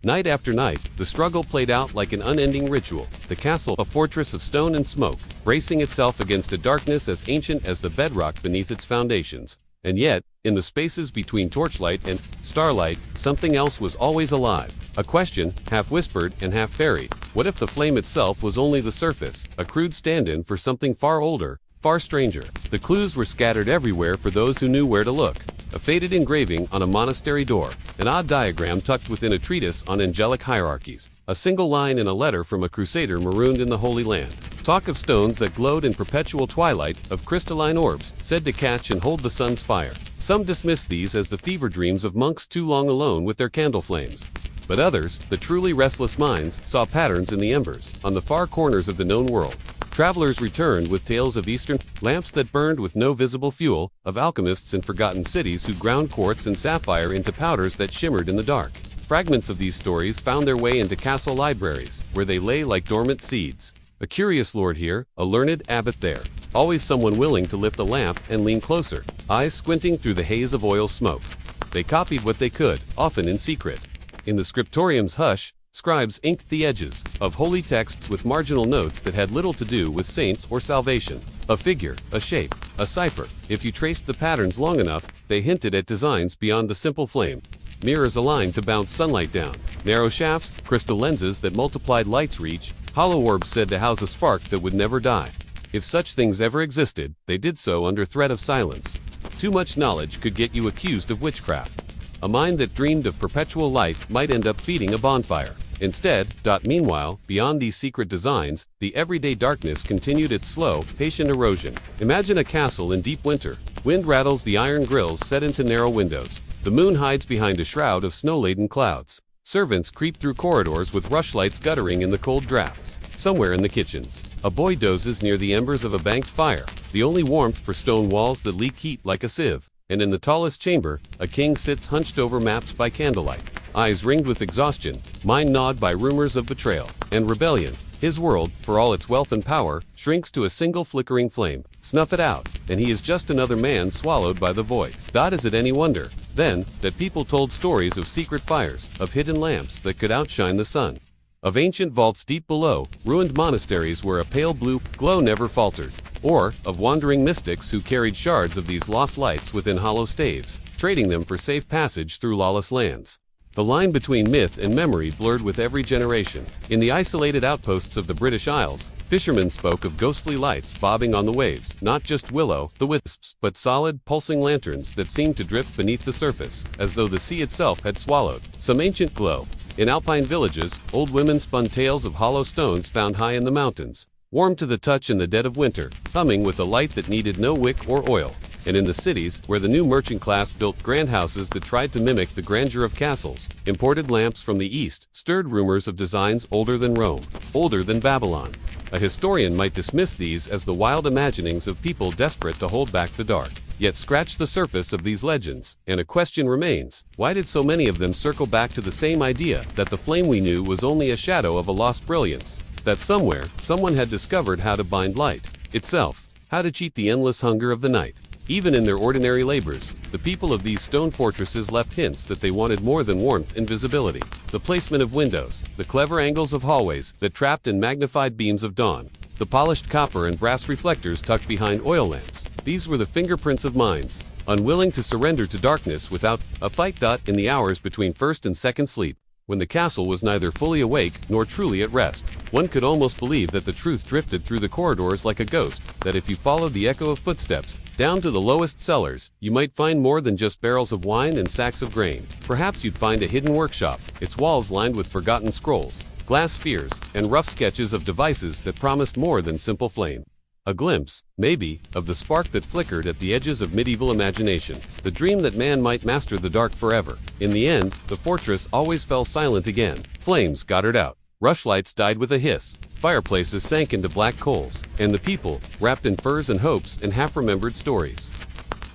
Night after night, the struggle played out like an unending ritual. The castle, a fortress of stone and smoke, bracing itself against a darkness as ancient as the bedrock beneath its foundations. And yet, in the spaces between torchlight and starlight, something else was always alive. A question, half whispered and half buried. What if the flame itself was only the surface, a crude stand-in for something far older, far stranger? The clues were scattered everywhere for those who knew where to look. A faded engraving on a monastery door, an odd diagram tucked within a treatise on angelic hierarchies, a single line in a letter from a crusader marooned in the Holy Land. Talk of stones that glowed in perpetual twilight, of crystalline orbs, said to catch and hold the sun's fire. Some dismissed these as the fever dreams of monks too long alone with their candle flames. But others, the truly restless minds, saw patterns in the embers, on the far corners of the known world. Travelers returned with tales of Eastern lamps that burned with no visible fuel, of alchemists in forgotten cities who ground quartz and sapphire into powders that shimmered in the dark. Fragments of these stories found their way into castle libraries, where they lay like dormant seeds. A curious lord here, a learned abbot there. Always someone willing to lift a lamp and lean closer, eyes squinting through the haze of oil smoke. They copied what they could, often in secret. In the scriptorium's hush, scribes inked the edges of holy texts with marginal notes that had little to do with saints or salvation. A figure, a shape, a cipher. If you traced the patterns long enough, they hinted at designs beyond the simple flame. Mirrors aligned to bounce sunlight down. Narrow shafts, crystal lenses that multiplied light's reach. Hollow orbs said to house a spark that would never die. If such things ever existed, they did so under threat of silence. Too much knowledge could get you accused of witchcraft. A mind that dreamed of perpetual light might end up feeding a bonfire. Instead, meanwhile, beyond these secret designs, the everyday darkness continued its slow, patient erosion. Imagine a castle in deep winter. Wind rattles the iron grills set into narrow windows. The moon hides behind a shroud of snow-laden clouds. Servants creep through corridors with rushlights guttering in the cold drafts. Somewhere in the kitchens, a boy dozes near the embers of a banked fire, the only warmth for stone walls that leak heat like a sieve. And in the tallest chamber, a king sits hunched over maps by candlelight, eyes ringed with exhaustion, mind gnawed by rumors of betrayal and rebellion. His world, for all its wealth and power, shrinks to a single flickering flame. Snuff it out, and he is just another man swallowed by the void. Is it any wonder, then, that people told stories of secret fires, of hidden lamps that could outshine the sun, of ancient vaults deep below, ruined monasteries where a pale blue glow never faltered, or of wandering mystics who carried shards of these lost lights within hollow staves, trading them for safe passage through lawless lands. The line between myth and memory blurred with every generation. In the isolated outposts of the British Isles, fishermen spoke of ghostly lights bobbing on the waves, not just will-o'-the-wisps, but solid, pulsing lanterns that seemed to drift beneath the surface, as though the sea itself had swallowed some ancient glow. In alpine villages, old women spun tales of hollow stones found high in the mountains, warm to the touch in the dead of winter, humming with a light that needed no wick or oil. And in the cities, where the new merchant class built grand houses that tried to mimic the grandeur of castles, imported lamps from the east stirred rumors of designs older than Rome, older than Babylon. A historian might dismiss these as the wild imaginings of people desperate to hold back the dark. Yet scratch the surface of these legends, and a question remains: why did so many of them circle back to the same idea, that the flame we knew was only a shadow of a lost brilliance? That somewhere, someone had discovered how to bind light itself, how to cheat the endless hunger of the night. Even in their ordinary labors, the people of these stone fortresses left hints that they wanted more than warmth and visibility. The placement of windows, the clever angles of hallways that trapped and magnified beams of dawn, the polished copper and brass reflectors tucked behind oil lamps. These were the fingerprints of minds, unwilling to surrender to darkness without a fight. In the hours between first and second sleep, when the castle was neither fully awake nor truly at rest, one could almost believe that the truth drifted through the corridors like a ghost, that if you followed the echo of footsteps down to the lowest cellars, you might find more than just barrels of wine and sacks of grain. Perhaps you'd find a hidden workshop, its walls lined with forgotten scrolls, glass spheres, and rough sketches of devices that promised more than simple flame. A glimpse, maybe, of the spark that flickered at the edges of medieval imagination, the dream that man might master the dark forever. In the end, the fortress always fell silent again. Flames guttered out, rushlights died with a hiss, fireplaces sank into black coals, and the people, wrapped in furs and hopes and half-remembered stories,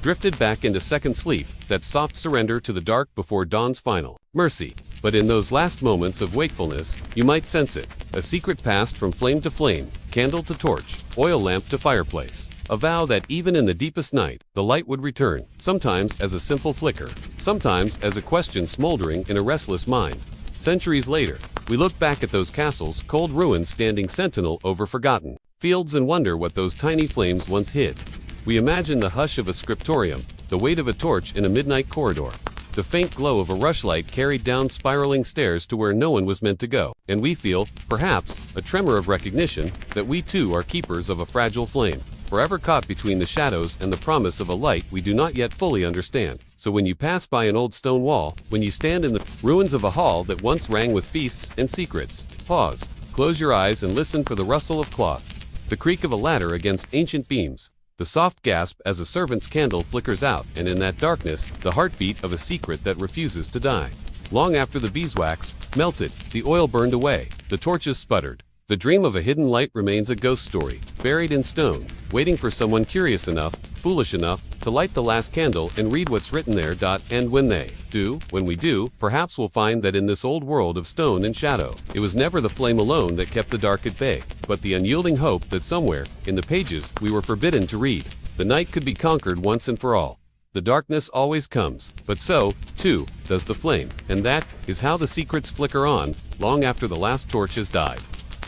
drifted back into second sleep, that soft surrender to the dark before dawn's final mercy. But in those last moments of wakefulness, you might sense it, a secret passed from flame to flame, candle to torch, oil lamp to fireplace. A vow that even in the deepest night, the light would return, sometimes as a simple flicker, sometimes as a question smoldering in a restless mind. Centuries later, we look back at those castles, cold ruins standing sentinel over forgotten fields, and wonder what those tiny flames once hid. We imagine the hush of a scriptorium, the weight of a torch in a midnight corridor, the faint glow of a rushlight carried down spiraling stairs to where no one was meant to go, and we feel, perhaps, a tremor of recognition that we too are keepers of a fragile flame, forever caught between the shadows and the promise of a light we do not yet fully understand. So when you pass by an old stone wall, when you stand in the ruins of a hall that once rang with feasts and secrets, pause, close your eyes and listen for the rustle of cloth, the creak of a ladder against ancient beams, the soft gasp as a servant's candle flickers out, and in that darkness, the heartbeat of a secret that refuses to die. Long after the beeswax melted, the oil burned away, the torches sputtered. The dream of a hidden light remains a ghost story, buried in stone, waiting for someone curious enough, foolish enough, to light the last candle and read what's written there. And when we do, perhaps we'll find that in this old world of stone and shadow, it was never the flame alone that kept the dark at bay, but the unyielding hope that somewhere, in the pages we were forbidden to read, the night could be conquered once and for all. The darkness always comes, but so, too, does the flame, and that is how the secrets flicker on, long after the last torch has died.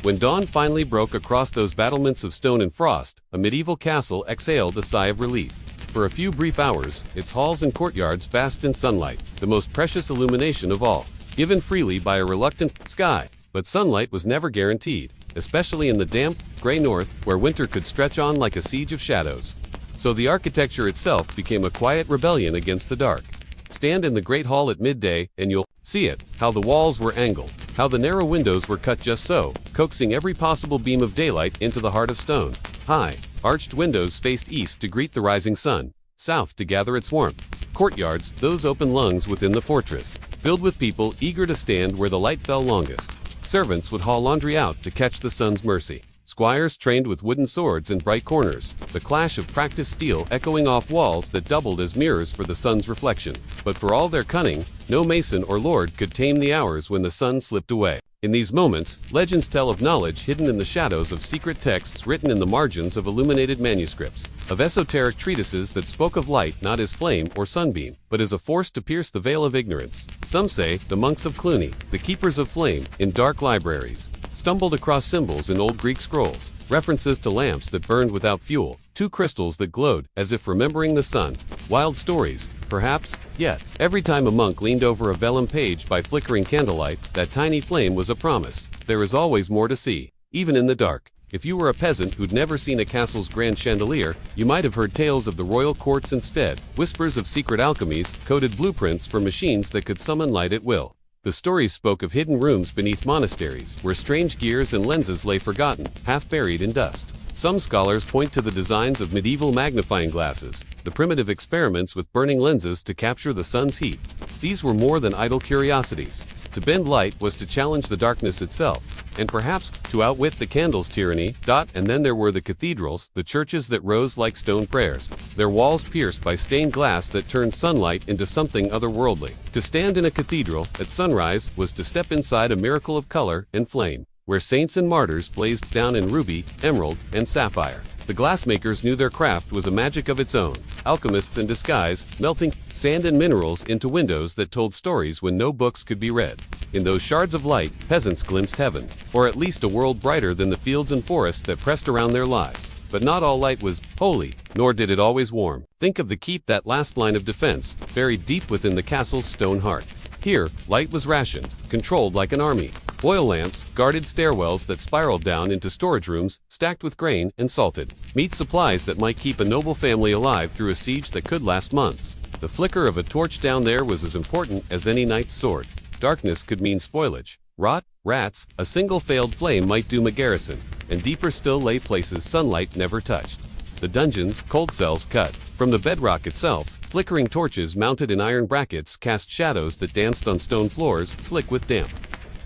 When dawn finally broke across those battlements of stone and frost, a medieval castle exhaled a sigh of relief. For a few brief hours, its halls and courtyards basked in sunlight, the most precious illumination of all, given freely by a reluctant sky. But sunlight was never guaranteed, especially in the damp, gray north, where winter could stretch on like a siege of shadows. So the architecture itself became a quiet rebellion against the dark. Stand in the great hall at midday, and you'll see it, how the walls were angled, how the narrow windows were cut just so, coaxing every possible beam of daylight into the heart of stone. High, arched windows faced east to greet the rising sun, south to gather its warmth. Courtyards, those open lungs within the fortress, filled with people eager to stand where the light fell longest. Servants would haul laundry out to catch the sun's mercy. Squires trained with wooden swords in bright corners, the clash of practiced steel echoing off walls that doubled as mirrors for the sun's reflection. But for all their cunning, no mason or lord could tame the hours when the sun slipped away. In these moments, legends tell of knowledge hidden in the shadows of secret texts written in the margins of illuminated manuscripts, of esoteric treatises that spoke of light not as flame or sunbeam, but as a force to pierce the veil of ignorance. Some say the monks of Cluny, the keepers of flame, in dark libraries, stumbled across symbols in old Greek scrolls, references to lamps that burned without fuel, two crystals that glowed as if remembering the sun. Wild stories, perhaps, yet every time a monk leaned over a vellum page by flickering candlelight, that tiny flame was a promise. There is always more to see, even in the dark. If you were a peasant who'd never seen a castle's grand chandelier, you might have heard tales of the royal courts instead, whispers of secret alchemies, coded blueprints for machines that could summon light at will. The stories spoke of hidden rooms beneath monasteries, where strange gears and lenses lay forgotten, half buried in dust. Some scholars point to the designs of medieval magnifying glasses, the primitive experiments with burning lenses to capture the sun's heat. These were more than idle curiosities. To bend light was to challenge the darkness itself, and perhaps to outwit the candle's tyranny. And then there were the cathedrals, the churches that rose like stone prayers, their walls pierced by stained glass that turned sunlight into something otherworldly. To stand in a cathedral at sunrise was to step inside a miracle of color and flame, where saints and martyrs blazed down in ruby, emerald, and sapphire. The glassmakers knew their craft was a magic of its own, alchemists in disguise, melting sand and minerals into windows that told stories when no books could be read. In those shards of light, peasants glimpsed heaven, or at least a world brighter than the fields and forests that pressed around their lives. But not all light was holy, nor did it always warm. Think of the keep, that last line of defense, buried deep within the castle's stone heart. Here, light was rationed, controlled like an army. Oil lamps guarded stairwells that spiraled down into storage rooms stacked with grain and salted meat, supplies that might keep a noble family alive through a siege that could last months. The flicker of a torch down there was as important as any knight's sword. Darkness could mean spoilage, rot, rats. A single failed flame might doom a garrison, and deeper still lay places sunlight never touched. The dungeons, cold cells cut from the bedrock itself. Flickering torches mounted in iron brackets cast shadows that danced on stone floors slick with damp.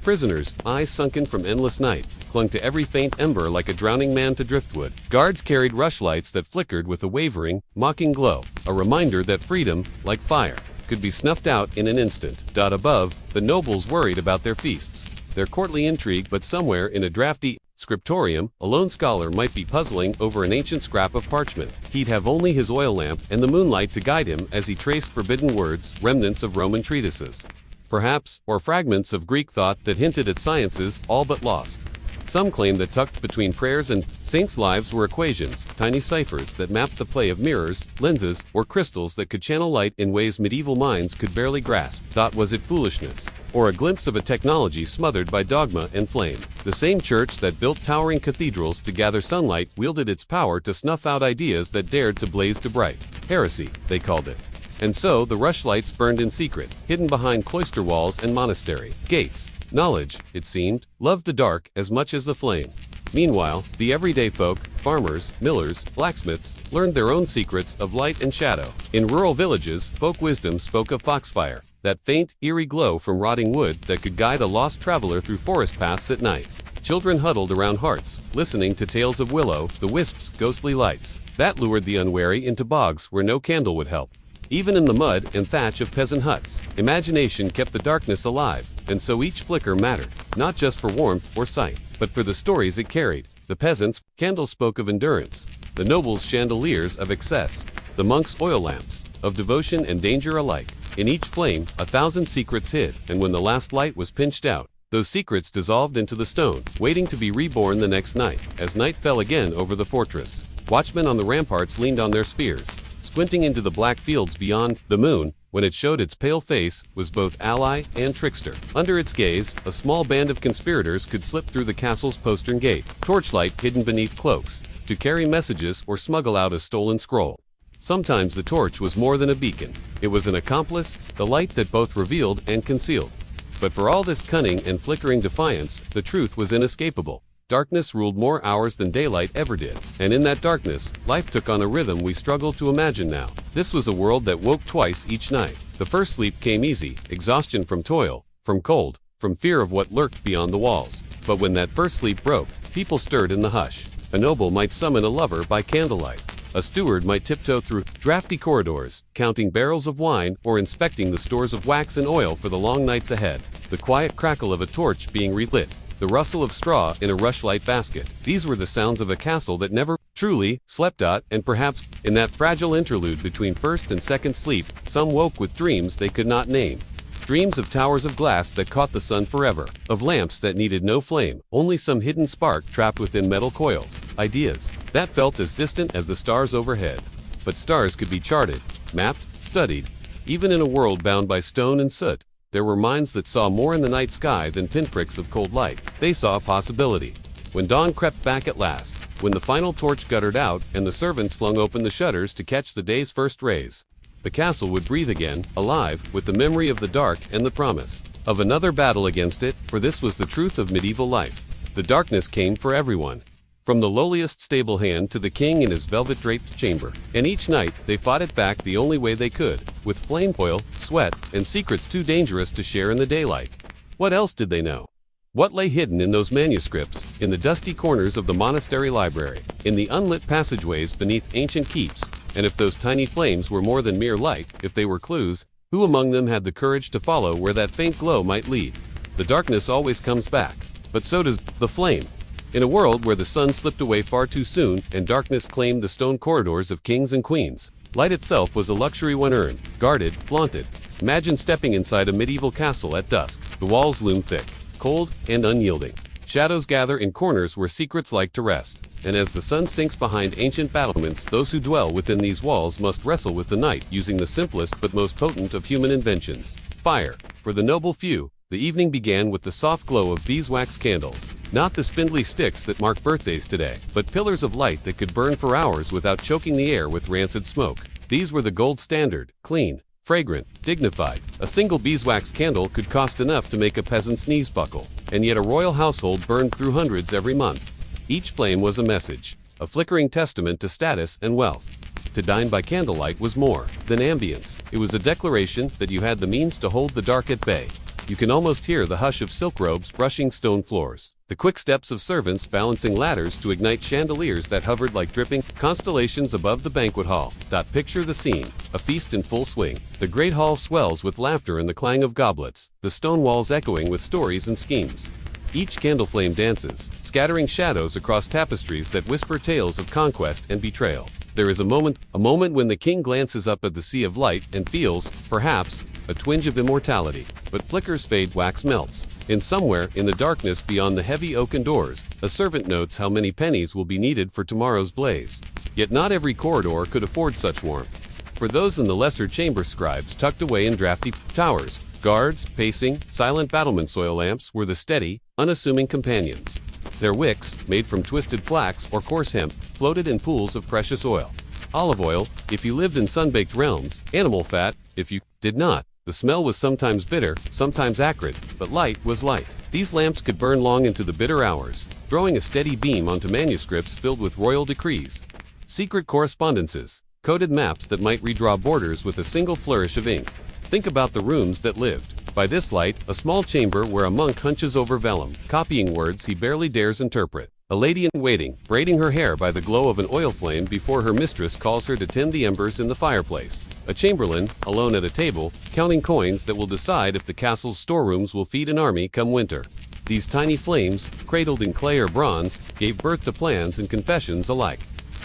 Prisoners, eyes sunken from endless night, clung to every faint ember like a drowning man to driftwood. Guards carried rushlights that flickered with a wavering, mocking glow, a reminder that freedom, like fire, could be snuffed out in an instant. Above, the nobles worried about their feasts, their courtly intrigue, but somewhere in a drafty scriptorium, a lone scholar might be puzzling over an ancient scrap of parchment. He'd have only his oil lamp and the moonlight to guide him as he traced forbidden words, remnants of Roman treatises. perhaps, or fragments of Greek thought that hinted at sciences all but lost. Some claim that tucked between prayers and saints' lives were equations, tiny ciphers that mapped the play of mirrors, lenses, or crystals that could channel light in ways medieval minds could barely grasp. Was it foolishness? Or a glimpse of a technology smothered by dogma and flame? The same church that built towering cathedrals to gather sunlight wielded its power to snuff out ideas that dared to blaze too bright. Heresy, they called it. And so the rushlights burned in secret, hidden behind cloister walls and monastery gates. Knowledge, it seemed, loved the dark as much as the flame. Meanwhile, the everyday folk, farmers, millers, blacksmiths, learned their own secrets of light and shadow. In rural villages, folk wisdom spoke of foxfire, that faint, eerie glow from rotting wood that could guide a lost traveler through forest paths at night. Children huddled around hearths, listening to tales of willow, the wisp's ghostly lights. That lured the unwary into bogs where no candle would help. Even in the mud and thatch of peasant huts, imagination kept the darkness alive, and so each flicker mattered, not just for warmth or sight, but for the stories it carried. The peasants' candles spoke of endurance, the nobles' chandeliers of excess, the monks' oil lamps, of devotion and danger alike. In each flame, 1,000 secrets hid, and when the last light was pinched out, those secrets dissolved into the stone, waiting to be reborn the next night. As night fell again over the fortress, watchmen on the ramparts leaned on their spears, squinting into the black fields beyond. The moon, when it showed its pale face, was both ally and trickster. Under its gaze, a small band of conspirators could slip through the castle's postern gate, torchlight hidden beneath cloaks, to carry messages or smuggle out a stolen scroll. Sometimes the torch was more than a beacon. It was an accomplice, the light that both revealed and concealed. But for all this cunning and flickering defiance, the truth was inescapable. Darkness ruled more hours than daylight ever did, and in that darkness, life took on a rhythm we struggle to imagine now. This was a world that woke twice each night. The first sleep came easy, exhaustion from toil, from cold, from fear of what lurked beyond the walls. But when that first sleep broke, people stirred in the hush. A noble might summon a lover by candlelight. A steward might tiptoe through drafty corridors, counting barrels of wine or inspecting the stores of wax and oil for the long nights ahead. The quiet crackle of a torch being relit, the rustle of straw in a rushlight basket. These were the sounds of a castle that never truly slept. And perhaps, in that fragile interlude between first and second sleep, some woke with dreams they could not name. Dreams of towers of glass that caught the sun forever, of lamps that needed no flame, only some hidden spark trapped within metal coils. Ideas that felt as distant as the stars overhead. But stars could be charted, mapped, studied. Even in a world bound by stone and soot, there were minds that saw more in the night sky than pinpricks of cold light. They saw a possibility. When dawn crept back at last, when the final torch guttered out and the servants flung open the shutters to catch the day's first rays, the castle would breathe again, alive, with the memory of the dark and the promise of another battle against it, for this was the truth of medieval life. The darkness came for everyone, from the lowliest stable hand to the king in his velvet-draped chamber. And each night, they fought it back the only way they could, with flame, oil, sweat, and secrets too dangerous to share in the daylight. What else did they know? What lay hidden in those manuscripts, in the dusty corners of the monastery library, in the unlit passageways beneath ancient keeps? And if those tiny flames were more than mere light, if they were clues, who among them had the courage to follow where that faint glow might lead? The darkness always comes back, but so does the flame. In a world where the sun slipped away far too soon and darkness claimed the stone corridors of kings and queens, light itself was a luxury when earned, guarded, flaunted. Imagine stepping inside a medieval castle at dusk. The walls loom thick, cold, and unyielding. Shadows gather in corners where secrets like to rest. And as the sun sinks behind ancient battlements, those who dwell within these walls must wrestle with the night using the simplest but most potent of human inventions, fire. For the noble few, the evening began with the soft glow of beeswax candles. Not the spindly sticks that mark birthdays today, but pillars of light that could burn for hours without choking the air with rancid smoke. These were the gold standard, clean, fragrant, dignified. A single beeswax candle could cost enough to make a peasant's knees buckle, and yet a royal household burned through hundreds every month. Each flame was a message, a flickering testament to status and wealth. To dine by candlelight was more than ambience. It was a declaration that you had the means to hold the dark at bay. You can almost hear the hush of silk robes brushing stone floors, the quick steps of servants balancing ladders to ignite chandeliers that hovered like dripping constellations above the banquet hall. Picture the scene, a feast in full swing. The great hall swells with laughter and the clang of goblets, the stone walls echoing with stories and schemes. Each candle flame dances, scattering shadows across tapestries that whisper tales of conquest and betrayal. There is a moment when the king glances up at the sea of light and feels, perhaps, a twinge of immortality. but flickers fade, wax melts. And somewhere, in the darkness beyond the heavy oaken doors, a servant notes how many pennies will be needed for tomorrow's blaze. Yet not every corridor could afford such warmth. For those in the lesser chamber, scribes tucked away in drafty towers, guards, pacing, silent battlements, oil lamps were the steady, unassuming companions. Their wicks, made from twisted flax or coarse hemp, floated in pools of precious oil. Olive oil, if you lived in sun-baked realms; animal fat, if you did not. The smell was sometimes bitter, sometimes acrid, but light was light. These lamps could burn long into the bitter hours, throwing a steady beam onto manuscripts filled with royal decrees, secret correspondences, coded maps that might redraw borders with a single flourish of ink. Think about the rooms that lived by this light, a small chamber where a monk hunches over vellum, copying words he barely dares interpret. A lady in waiting, braiding her hair by the glow of an oil flame before her mistress calls her to tend the embers in the fireplace. A chamberlain, alone at a table, counting coins that will decide if the castle's storerooms will feed an army come winter. These tiny flames, cradled in clay or bronze, gave birth to plans and confessions alike.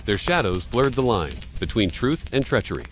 Their shadows blurred the line between truth and treachery.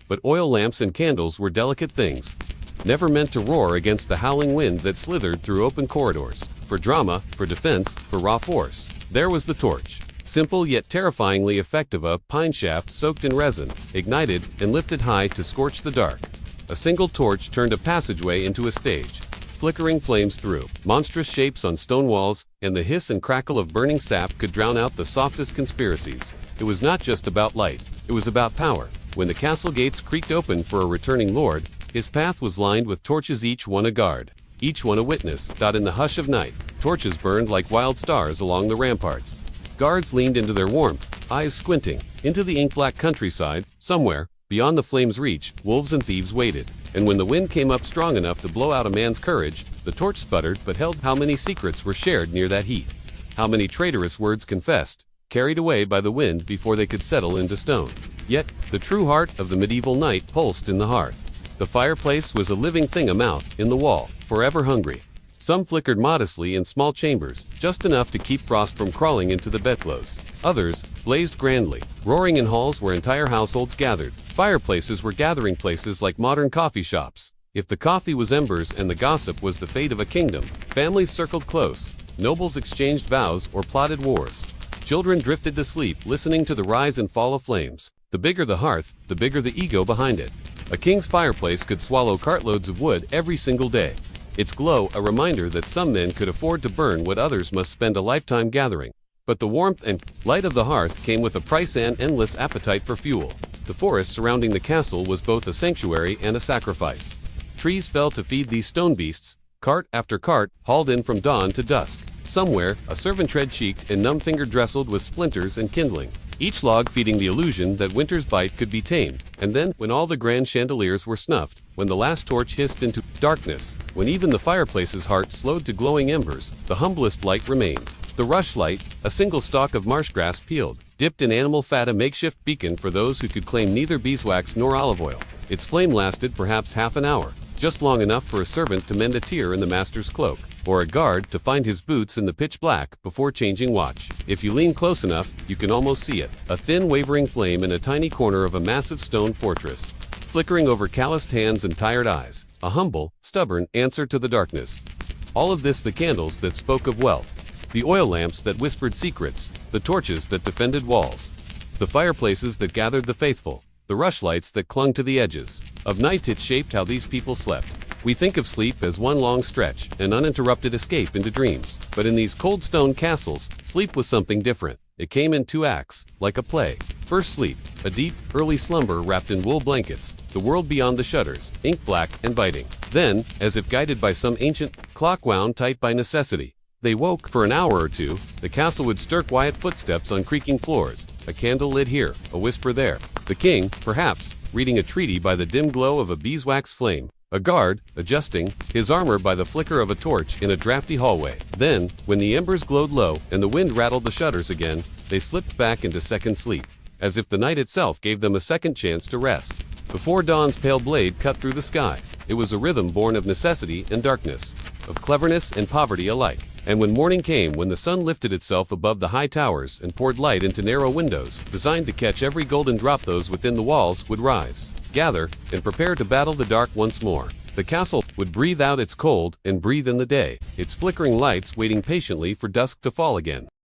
But oil lamps and candles were delicate things, never meant to roar against the howling wind that slithered through open corridors. For drama, for defense, for raw force, there was the torch. Simple yet terrifyingly effective, a pine shaft soaked in resin, ignited and lifted high to scorch the dark. A single torch turned a passageway into a stage. Flickering flames threw monstrous shapes on stone walls, and the hiss and crackle of burning sap could drown out the softest conspiracies. It was not just about light, it was about power. When the castle gates creaked open for a returning lord, his path was lined with torches, each one a guard, each one a witness. In the hush of night, torches burned like wild stars along the ramparts. Guards leaned into their warmth, eyes squinting. Into the ink-black countryside, somewhere, beyond the flames' reach, wolves and thieves waited. And when the wind came up strong enough to blow out a man's courage, the torch sputtered but held. How many secrets were shared near that heat? How many traitorous words confessed, carried away by the wind before they could settle into stone? Yet, the true heart of the medieval night pulsed in the hearth. The fireplace was a living thing, a mouth in the wall, forever hungry. Some flickered modestly in small chambers, just enough to keep frost from crawling into the bedclothes. Others blazed grandly, roaring in halls where entire households gathered. Fireplaces were gathering places like modern coffee shops. If the coffee was embers and the gossip was the fate of a kingdom, families circled close, nobles exchanged vows or plotted wars. Children drifted to sleep, listening to the rise and fall of flames. The bigger the hearth, the bigger the ego behind it. A king's fireplace could swallow cartloads of wood every single day. Its glow a reminder that some men could afford to burn what others must spend a lifetime gathering. But the warmth and light of the hearth came with a price and endless appetite for fuel. The forest surrounding the castle was both a sanctuary and a sacrifice. Trees fell to feed these stone beasts, cart after cart hauled in from dawn to dusk. Somewhere, a servant tread cheeked and numb-fingered drestled with splinters and kindling, each log feeding the illusion that winter's bite could be tamed. And then, when all the grand chandeliers were snuffed, when the last torch hissed into darkness, when even the fireplace's heart slowed to glowing embers, the humblest light remained. The rushlight, a single stalk of marsh grass peeled, dipped in animal fat, a makeshift beacon for those who could claim neither beeswax nor olive oil. Its flame lasted perhaps half an hour, just long enough for a servant to mend a tear in the master's cloak, or a guard to find his boots in the pitch black before changing watch. If you lean close enough, you can almost see it, a thin wavering flame in a tiny corner of a massive stone fortress, flickering over calloused hands and tired eyes, a humble, stubborn answer to the darkness. All of this, the candles that spoke of wealth, the oil lamps that whispered secrets, the torches that defended walls, the fireplaces that gathered the faithful, the rushlights that clung to the edges of night. It shaped how these people slept. We think of sleep as one long stretch, an uninterrupted escape into dreams. But in these cold stone castles, sleep was something different. It came in two acts, like a play. First sleep, a deep, early slumber wrapped in wool blankets, the world beyond the shutters, ink black and biting. Then, as if guided by some ancient clock wound tight by necessity, they woke. For an hour or two, the castle would stir, quiet footsteps on creaking floors, a candle lit here, a whisper there. The king, perhaps, reading a treaty by the dim glow of a beeswax flame. A guard, adjusting his armor by the flicker of a torch in a drafty hallway. Then, when the embers glowed low and the wind rattled the shutters again, they slipped back into second sleep, as if the night itself gave them a second chance to rest. Before dawn's pale blade cut through the sky, it was a rhythm born of necessity and darkness, of cleverness and poverty alike. And when morning came, when the sun lifted itself above the high towers and poured light into narrow windows, designed to catch every golden drop, those within the walls would rise, gather, and prepare to battle the dark once more. The castle would breathe out its cold and breathe in the day, its flickering lights waiting patiently for dusk to fall again.